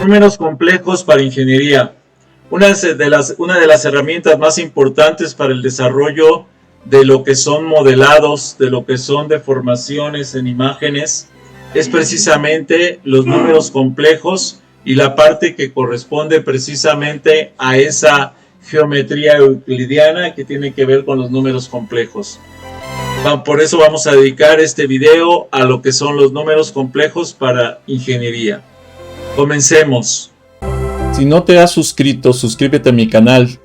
Números complejos para ingeniería. Una de las herramientas más importantes para el desarrollo de lo que son modelados, de lo que son deformaciones en imágenes, es precisamente los números complejos y la parte que corresponde precisamente a esa geometría euclidiana que tiene que ver con los números complejos. Por eso vamos a dedicar este video a lo que son los números complejos para ingeniería. Comencemos. Si no te has suscrito, suscríbete a mi canal,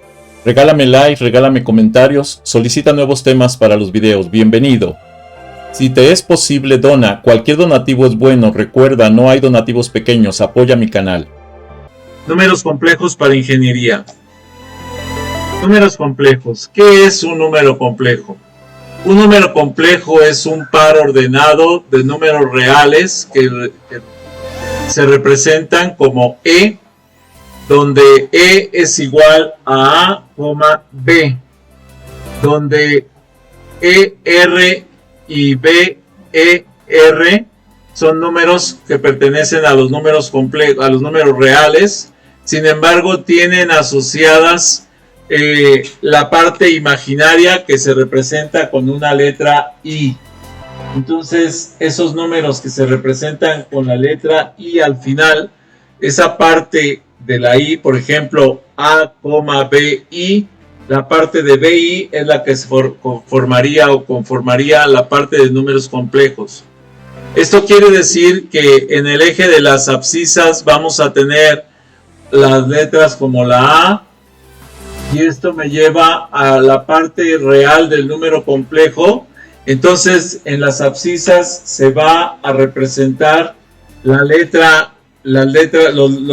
regálame like, regálame comentarios, solicita nuevos temas para los videos, bienvenido. Si te es posible, dona, cualquier donativo es bueno, recuerda, no hay donativos pequeños, apoya mi canal. Números complejos para ingeniería. Números complejos. ¿Qué es un número complejo? Un número complejo es un par ordenado de números reales que se representan como E, donde E es igual a A, B, donde E, R y B, E, R son números que pertenecen a los números complejos, a los números reales. Sin embargo, tienen asociadas la parte imaginaria que se representa con una letra I. Entonces, esos números que se representan con la letra I al final, esa parte de la I, por ejemplo, A, BI, la parte de BI es la que se formaría o conformaría la parte de números complejos. Esto quiere decir que en el eje de las abscisas vamos a tener las letras como la A, y esto me lleva a la parte real del número complejo. Entonces, en las abscisas se va a representar los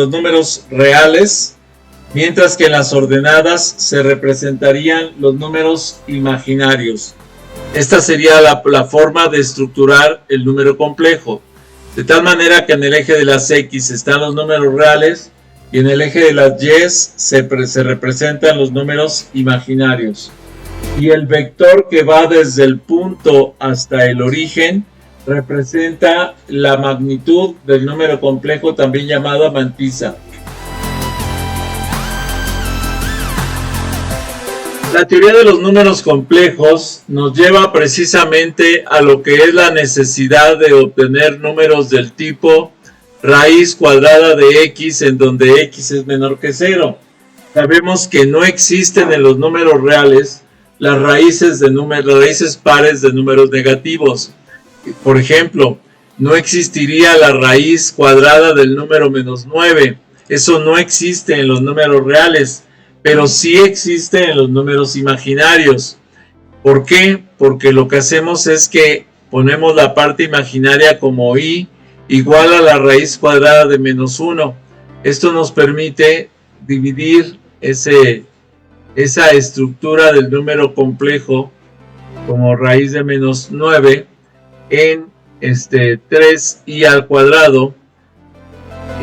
números reales, mientras que en las ordenadas se representarían los números imaginarios. Esta sería la forma de estructurar el número complejo, de tal manera que en el eje de las X están los números reales y en el eje de las Y se representan los números imaginarios. Y el vector que va desde el punto hasta el origen representa la magnitud del número complejo, también llamada mantisa. La teoría de los números complejos nos lleva precisamente a lo que es la necesidad de obtener números del tipo raíz cuadrada de X, en donde X es menor que 0. Sabemos que no existen en los números reales las raíces pares de números negativos. Por ejemplo, no existiría la raíz cuadrada del número -9. Eso no existe en los números reales, pero sí existe en los números imaginarios. ¿Por qué? Porque lo que hacemos es que ponemos la parte imaginaria como I igual a la raíz cuadrada de -1. Esto nos permite dividir esa estructura del número complejo como raíz de -9 en 3i al cuadrado,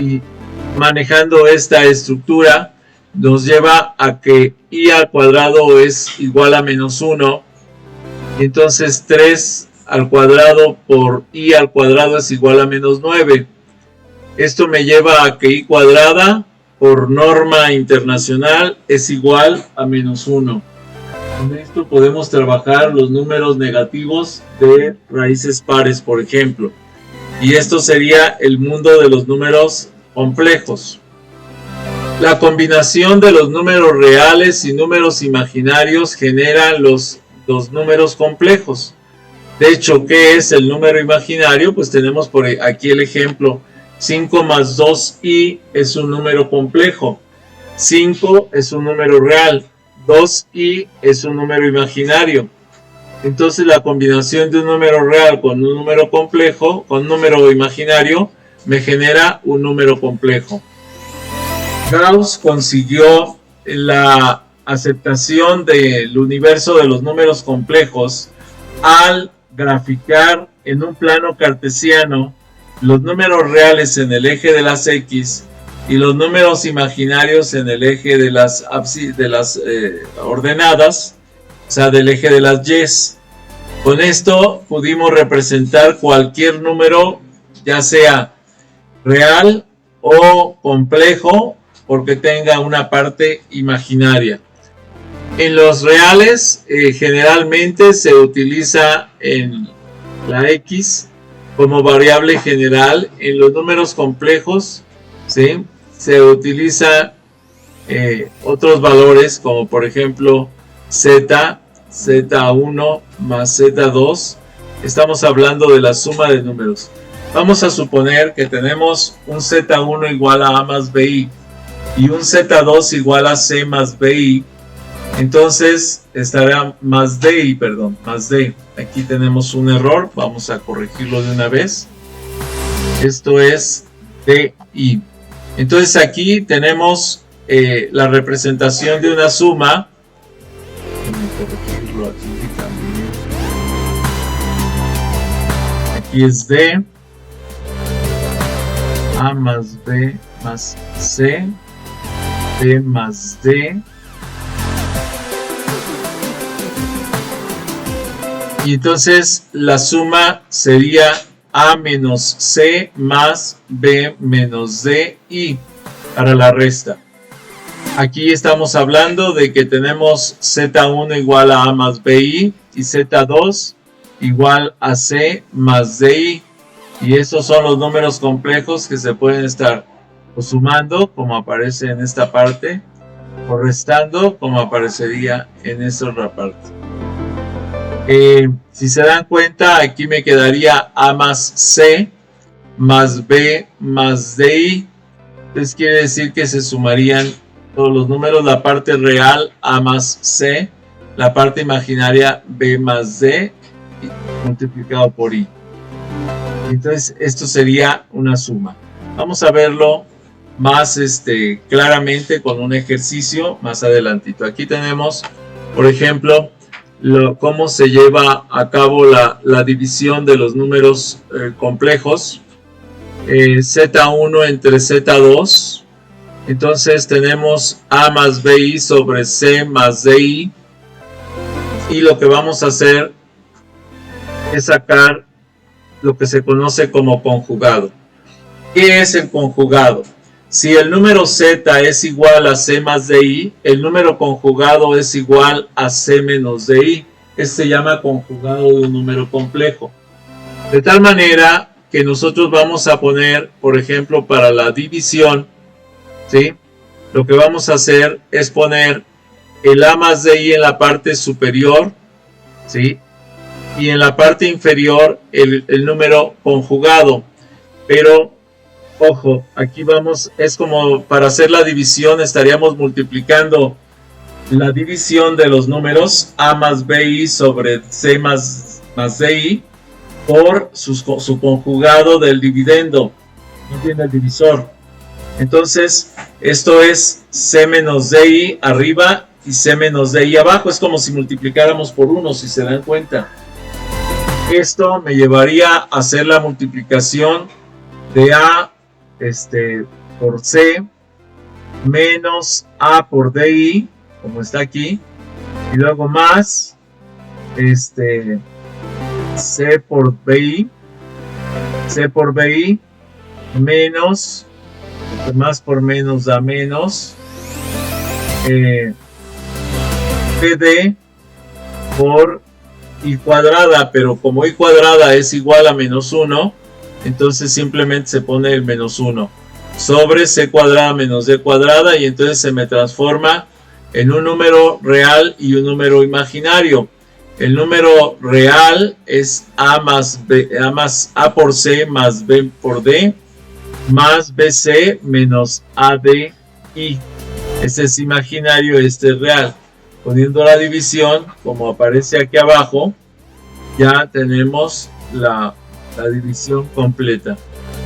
y manejando esta estructura nos lleva a que i al cuadrado es igual a -1, y entonces 3 al cuadrado por i al cuadrado es igual a -9. Esto me lleva a que i cuadrada por norma internacional es igual a -1. Con esto podemos trabajar los números negativos de raíces pares, por ejemplo. Y esto sería el mundo de los números complejos. La combinación de los números reales y números imaginarios genera los números complejos. De hecho, ¿qué es el número imaginario? Pues tenemos por aquí el ejemplo. 5 más 2i es un número complejo. 5 es un número real. 2i es un número imaginario. Entonces la combinación de un número real con un número complejo, con un número imaginario, me genera un número complejo. Gauss consiguió la aceptación del universo de los números complejos al graficar en un plano cartesiano los números reales en el eje de las X y los números imaginarios en el eje de las ordenadas, o sea, del eje de las Y. Con esto pudimos representar cualquier número, ya sea real o complejo porque tenga una parte imaginaria. En los reales generalmente se utiliza en la X como variable general. En los números complejos, ¿sí?, se utiliza otros valores como por ejemplo Z, Z1 más Z2. Estamos hablando de la suma de números. Vamos a suponer que tenemos un Z1 igual a A más BI y un Z2 igual a C más BI. Entonces estará más DI, perdón, más D. Aquí tenemos un error, vamos a corregirlo de una vez. Esto es DI. Entonces aquí tenemos la representación de una suma. Vamos a corregirlo aquí también. Aquí es D, A más B más C, B más D. Y entonces la suma sería A menos C más B menos D I para la resta. Aquí estamos hablando de que tenemos Z1 igual a A más BI y Z2 igual a C más DI. Y estos son los números complejos que se pueden estar o sumando, como aparece en esta parte, o restando, como aparecería en esta otra parte. Si se dan cuenta, aquí me quedaría A más C más B más DI. Entonces quiere decir que se sumarían todos los números, la parte real A más C, la parte imaginaria B más D multiplicado por I. Entonces esto sería una suma. Vamos a verlo más claramente con un ejercicio más adelantito. Aquí tenemos, por ejemplo, cómo se lleva a cabo la división de los números complejos. Z1 entre Z2. Entonces tenemos A más BI sobre C más DI. Y lo que vamos a hacer es sacar lo que se conoce como conjugado. ¿Qué es el conjugado? Si el número Z es igual a C más DI, el número conjugado es igual a C menos DI. Este se llama conjugado de un número complejo. De tal manera que nosotros vamos a poner, por ejemplo, para la división, ¿sí?, lo que vamos a hacer es poner el A más DI en la parte superior, ¿sí?, y en la parte inferior el número conjugado. Pero ojo, aquí vamos, es como para hacer la división estaríamos multiplicando la división de los números A más BI sobre C más DI por su conjugado del dividendo. No tiene el divisor. Entonces esto es C menos DI arriba y C menos DI abajo. Es como si multiplicáramos por 1, si se dan cuenta. Esto me llevaría a hacer la multiplicación de A por C menos A por DI, como está aquí, y luego más C por BI menos, más por menos da menos, PD por I cuadrada, pero como I cuadrada es igual a menos 1, entonces simplemente se pone el menos 1 sobre C cuadrada menos D cuadrada, y entonces se me transforma en un número real y un número imaginario. El número real es A por C más B por D más BC menos ADI. Este es imaginario, este es real. Poniendo la división, como aparece aquí abajo, ya tenemos la división completa.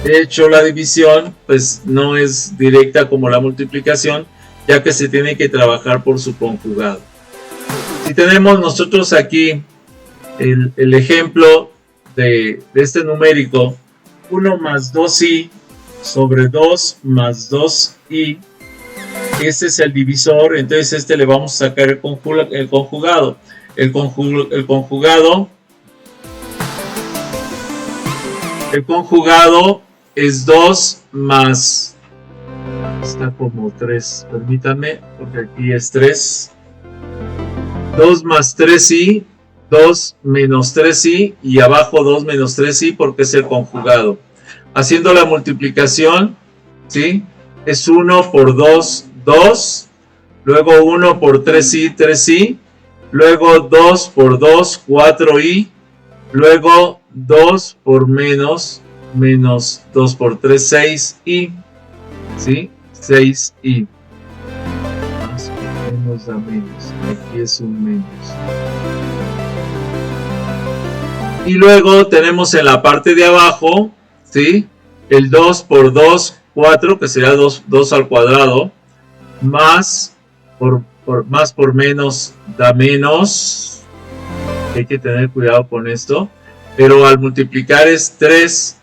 De hecho, la división pues no es directa como la multiplicación, ya que se tiene que trabajar por su conjugado. Si tenemos nosotros aquí el ejemplo de este numérico, 1 más 2i sobre 2 más 2i, este es el divisor, entonces le vamos a sacar el conjugado. El conjugado es 2 más Está como 3, permítanme, porque aquí es 3. 2 más 3i, 2 menos 3i, y abajo 2 menos 3i porque es el conjugado. Haciendo la multiplicación, ¿sí? Es 1 por 2, 2. Luego 1 por 3i, 3i. Luego 2 por 2, 4i. Luego 2 por menos 2 por 3, 6i. ¿Sí? 6i. Más o menos da menos. Aquí es un menos. Y luego tenemos en la parte de abajo, ¿sí? El 2 por 2, 4, que sería 2 al cuadrado. Más por menos da menos. Hay que tener cuidado con esto. Pero al multiplicar es 3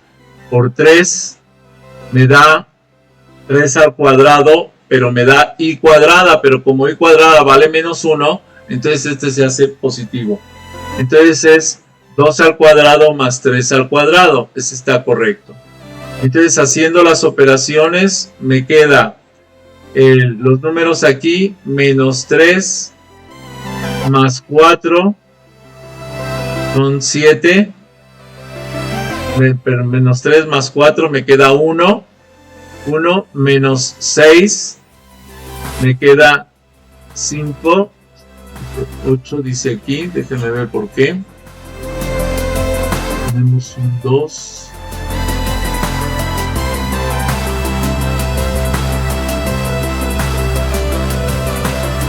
por 3. Me da 3 al cuadrado, pero me da i cuadrada, pero como i cuadrada vale menos 1, entonces este se hace positivo. Entonces es 2 al cuadrado más 3 al cuadrado, ese está correcto. Entonces haciendo las operaciones me queda los números aquí, menos 3 más 4 son 7, menos 3 más 4 me queda 1. 1 menos 6 me queda 5. 8 dice aquí, déjenme ver por qué. Tenemos un 2.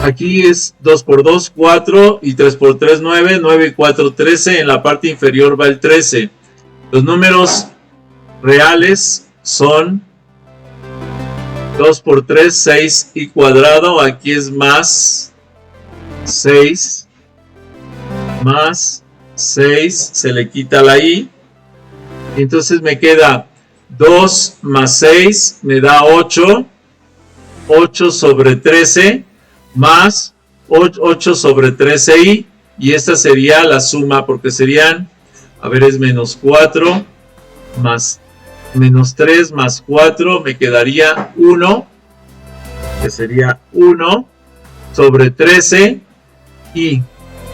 Aquí es 2 por 2, 4, y 3 por 3, 9, 9 y 4, 13. En la parte inferior va el 13. Los números reales son 2 por 3, 6 y cuadrado. Aquí es más 6. Más 6. Se le quita la i. Y entonces me queda 2 más 6. Me da 8. 8 sobre 13. Más 8 sobre 13i. Y esta sería la suma. Porque serían, a ver, es menos 4. Más menos 3 más 4 me quedaría 1, que sería 1 sobre 13 y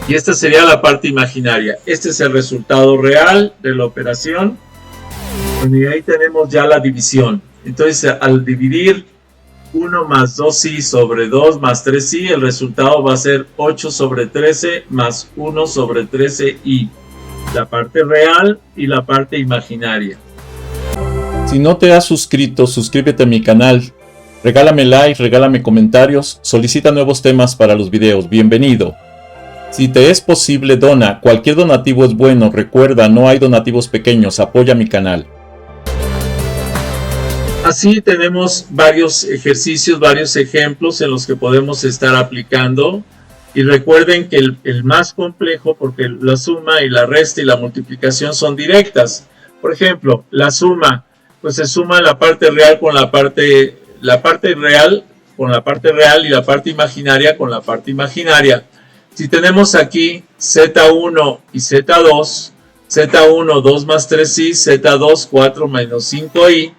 esta sería la parte imaginaria. Este es el resultado real de la operación. Y ahí tenemos ya la división. Entonces al dividir 1 más 2i sobre 2 más 3i, el resultado va a ser 8 sobre 13 más 1 sobre 13i. La parte real y la parte imaginaria. Si no te has suscrito, suscríbete a mi canal, regálame like, regálame comentarios, solicita nuevos temas para los videos, bienvenido. Si te es posible, dona, cualquier donativo es bueno, recuerda, no hay donativos pequeños, apoya mi canal. Así tenemos varios ejercicios, varios ejemplos en los que podemos estar aplicando. Y recuerden que el más complejo, porque la suma y la resta y la multiplicación son directas. Por ejemplo, la suma, pues se suma la parte real con la parte real con la parte real y la parte imaginaria con la parte imaginaria. Si tenemos aquí Z1 y Z2, Z1 2 más 3i, Z2 4 menos 5i,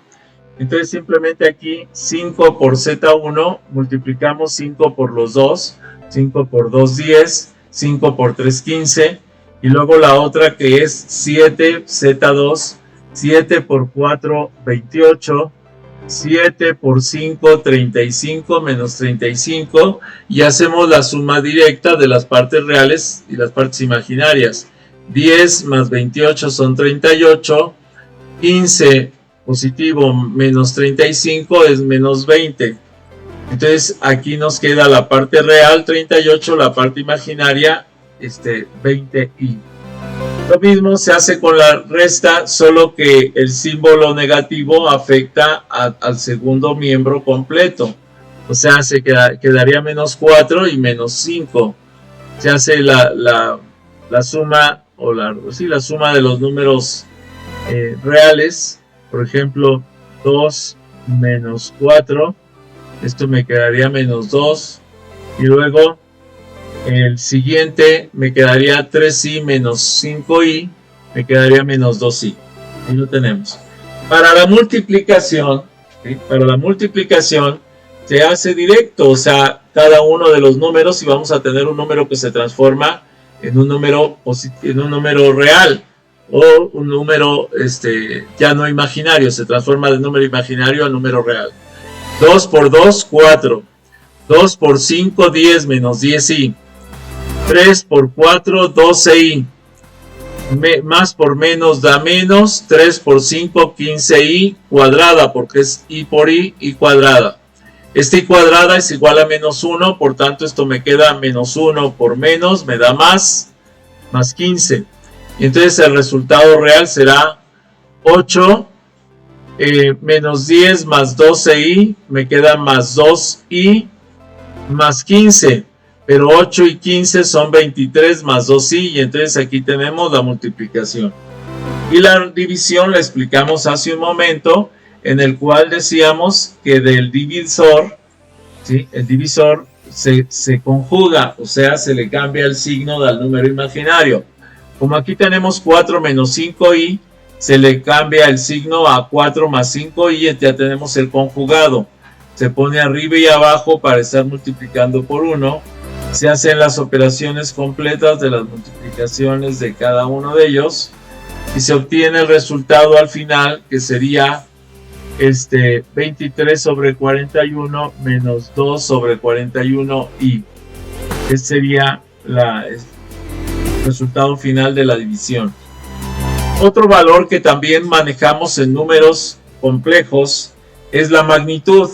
entonces simplemente aquí 5 por Z1 multiplicamos 5 por los 2, 5 por 2 10, 5 por 3 15, y luego la otra que es 7 Z2, 7 por 4 28, 7 por 5 35 menos 35, y hacemos la suma directa de las partes reales y las partes imaginarias. 10 más 28 son 38, 15 positivo menos 35 es menos 20. Entonces aquí nos queda la parte real 38, la parte imaginaria 20i. Lo mismo se hace con la resta, solo que el símbolo negativo afecta al segundo miembro completo. O sea, se quedaría menos 4 y menos 5. Se hace la suma, o la suma de los números reales. Por ejemplo, 2 menos 4. Esto me quedaría menos 2. Y luego el siguiente me quedaría 3i menos 5i, me quedaría menos 2i. Ahí lo tenemos. Para la multiplicación, ¿sí? Para la multiplicación se hace directo, o sea, cada uno de los números, y vamos a tener un número que se transforma en un número real, o un número ya no imaginario, se transforma de número imaginario a número real. 2 por 2, 4. 2 por 5, 10 menos 10i. 3 por 4, 12i. Más por menos da menos. 3 por 5, 15i cuadrada, porque es i por i cuadrada. Esta i cuadrada es igual a menos 1, por tanto esto me queda menos 1 por menos, me da más 15. Y entonces el resultado real será 8 menos 10 más 12i, me queda más 2i más 15. Pero 8 y 15 son 23 más 2i, y entonces aquí tenemos la multiplicación. Y la división la explicamos hace un momento, en el cual decíamos que del divisor, ¿sí? El divisor se conjuga, o sea, se le cambia el signo al número imaginario. Como aquí tenemos 4 menos 5i, se le cambia el signo a 4 más 5i, y ya tenemos el conjugado. Se pone arriba y abajo para estar multiplicando por 1. Se hacen las operaciones completas de las multiplicaciones de cada uno de ellos, y se obtiene el resultado al final, que sería 23 sobre 41 menos 2 sobre 41i. Ese sería el resultado final de la división. Otro valor que también manejamos en números complejos es la magnitud.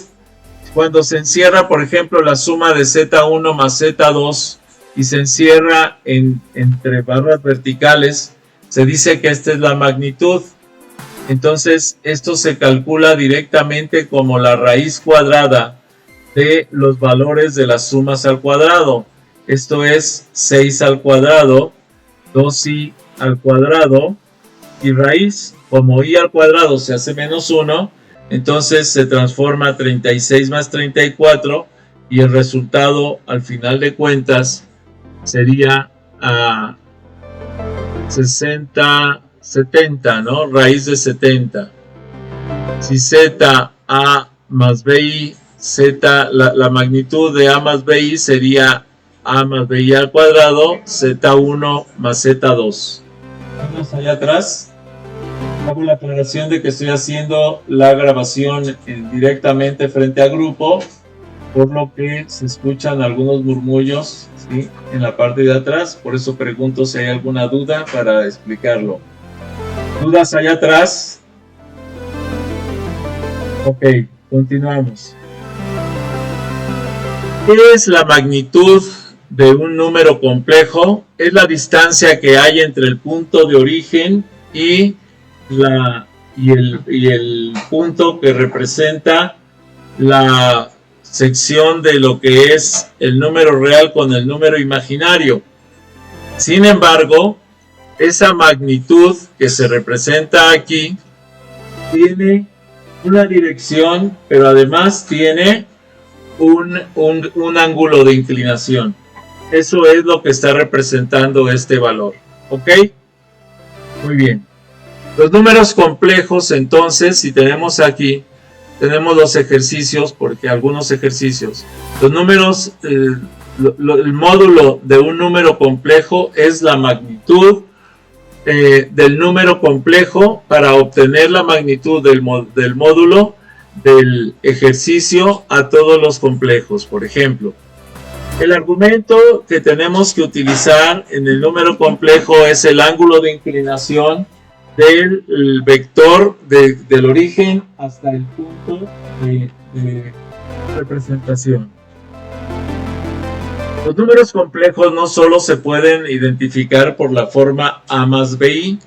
Cuando se encierra, por ejemplo, la suma de z1 más z2 y se encierra entre barras verticales, se dice que esta es la magnitud. Entonces, esto se calcula directamente como la raíz cuadrada de los valores de las sumas al cuadrado. Esto es 6 al cuadrado, 2i al cuadrado, y raíz, como i al cuadrado se hace menos 1, entonces se transforma a 36 más 34, y el resultado al final de cuentas sería a 70, ¿no? Raíz de 70. Si z a más bi, la magnitud de a más bi sería a más bi al cuadrado, z1 más z2. Vamos allá atrás. Hago la aclaración de que estoy haciendo la grabación directamente frente al grupo, por lo que se escuchan algunos murmullos, ¿sí?, en la parte de atrás. Por eso pregunto si hay alguna duda para explicarlo. ¿Dudas allá atrás? Ok, continuamos. ¿Qué es la magnitud de un número complejo? Es la distancia que hay entre el punto de origen y el punto que representa la sección de lo que es el número real con el número imaginario. Sin embargo, esa magnitud que se representa aquí tiene una dirección, pero además tiene un ángulo de inclinación. Eso es lo que está representando este valor. ¿Ok? Muy bien. Los números complejos, entonces, si tenemos aquí, tenemos los ejercicios, porque algunos ejercicios, los números, el módulo de un número complejo es la magnitud del número complejo para obtener la magnitud del módulo del ejercicio a todos los complejos. Por ejemplo, el argumento que tenemos que utilizar en el número complejo es el ángulo de inclinación del vector del origen hasta el punto de representación. Los números complejos no solo se pueden identificar por la forma a más bi,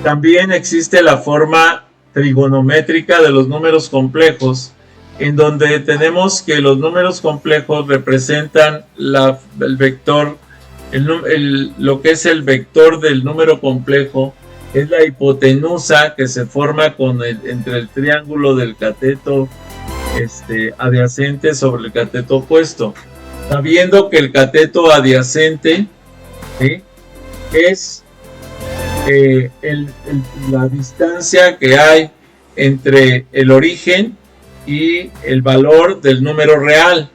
también existe la forma trigonométrica de los números complejos, en donde tenemos que los números complejos representan el vector, lo que es el vector del número complejo, es la hipotenusa que se forma entre el triángulo del cateto adyacente sobre el cateto opuesto. Sabiendo que el cateto adyacente, ¿sí?, es la distancia que hay entre el origen y el valor del número real.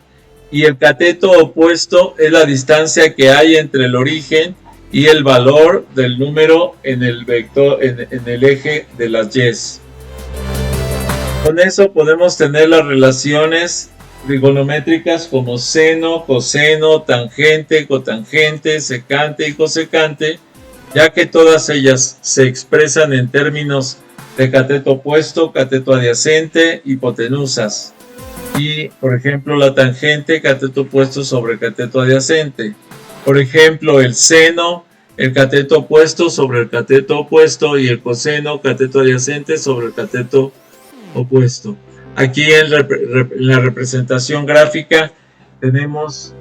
Y el cateto opuesto es la distancia que hay entre el origen y el valor del número en el vector, en el eje de las y. Con eso podemos tener las relaciones trigonométricas como seno, coseno, tangente, cotangente, secante y cosecante, ya que todas ellas se expresan en términos de cateto opuesto, cateto adyacente, hipotenusas. Y, por ejemplo, la tangente, cateto opuesto sobre cateto adyacente. Por ejemplo, el seno, el cateto opuesto sobre el cateto opuesto, y el coseno, cateto adyacente sobre el cateto opuesto. Aquí en la representación gráfica tenemos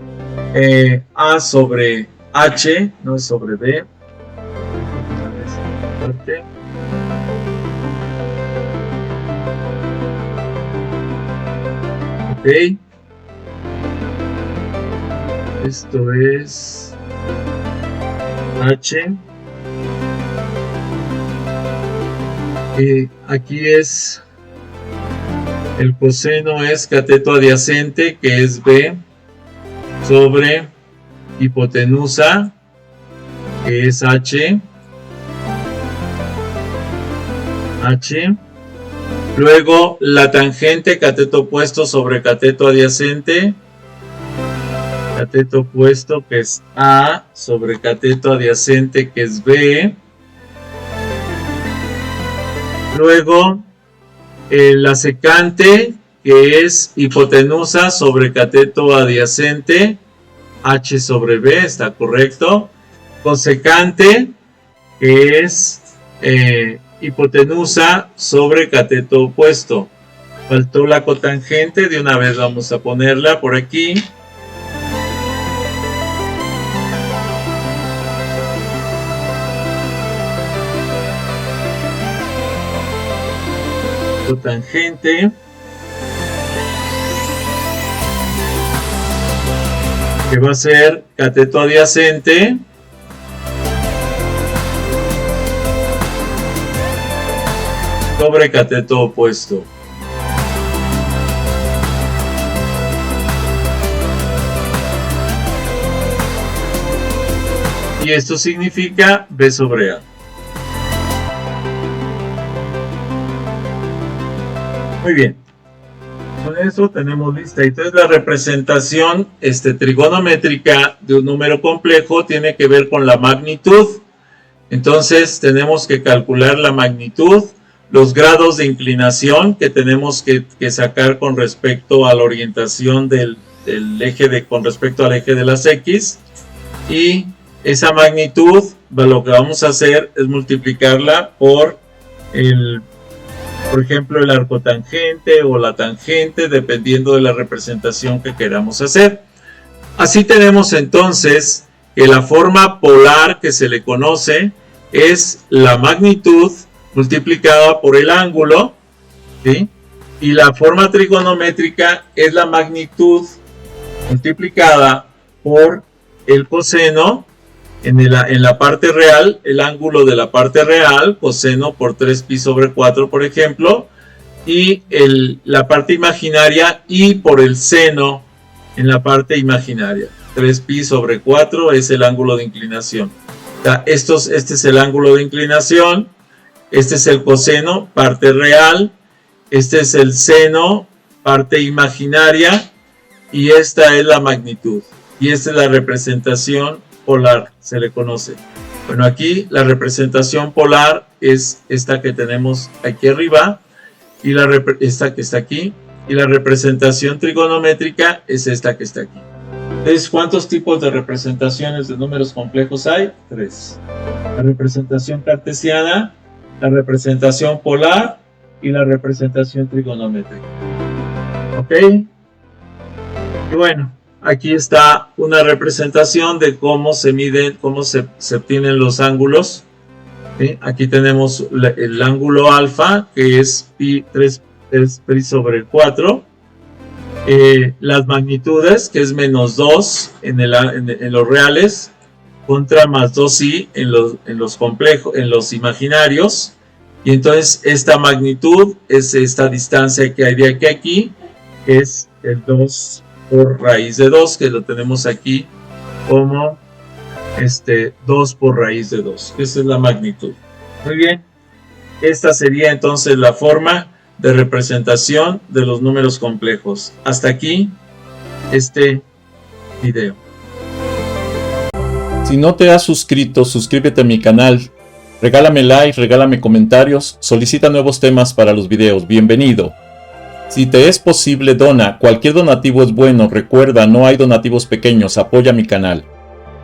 A sobre H, no es sobre B. Ok. Esto es H. Y aquí es el coseno, es cateto adyacente, que es B, sobre hipotenusa, que es H. Luego la tangente, cateto opuesto sobre cateto adyacente, cateto opuesto, que es A, sobre cateto adyacente, que es B. Luego la secante, que es hipotenusa sobre cateto adyacente, H sobre B, está correcto. Cosecante, que es hipotenusa sobre cateto opuesto. Faltó la cotangente, de una vez vamos a ponerla por aquí. Cotangente. Que va a ser cateto adyacente sobre cateto opuesto. Y esto significa B sobre A. Muy bien. Con eso tenemos lista. Entonces la representación trigonométrica de un número complejo tiene que ver con la magnitud. Entonces tenemos que calcular la magnitud, los grados de inclinación que tenemos que sacar con respecto a la orientación del eje con respecto al eje de las X, y esa magnitud, lo que vamos a hacer es multiplicarla por ejemplo, el arcotangente o la tangente, dependiendo de la representación que queramos hacer. Así tenemos entonces que la forma polar que se le conoce es la magnitud multiplicada por el ángulo, ¿sí? Y la forma trigonométrica es la magnitud multiplicada por el coseno en la parte real, el ángulo de la parte real, coseno por 3pi sobre 4, por ejemplo, y la parte imaginaria, y por el seno en la parte imaginaria. 3pi sobre 4 es el ángulo de inclinación. O sea, este es el ángulo de inclinación, este es el coseno, parte real, este es el seno, parte imaginaria, y esta es la magnitud. Y esta es la representación polar, se le conoce. Bueno, aquí la representación polar es esta que tenemos aquí arriba, y esta que está aquí, y la representación trigonométrica es esta que está aquí. Entonces, ¿cuántos tipos de representaciones de números complejos hay? 3. La representación cartesiana, la representación polar y la representación trigonométrica. ¿Ok? Y bueno, aquí está una representación de cómo se miden, cómo se obtienen los ángulos. ¿Sí? Aquí tenemos el ángulo alfa, que es pi, 3 pi sobre 4. Las magnitudes, que es menos 2 en los reales, contra más 2i en los complejos, en los imaginarios. Y entonces esta magnitud es esta distancia que hay de aquí a aquí, es el 2 por raíz de 2, que lo tenemos aquí como 2 por raíz de 2. Esa es la magnitud. Muy bien. Esta sería entonces la forma de representación de los números complejos. Hasta aquí este video. Si no te has suscrito, suscríbete a mi canal. Regálame like, regálame comentarios, solicita nuevos temas para los videos. Bienvenido. Si te es posible, dona. Cualquier donativo es bueno. Recuerda, no hay donativos pequeños. Apoya mi canal.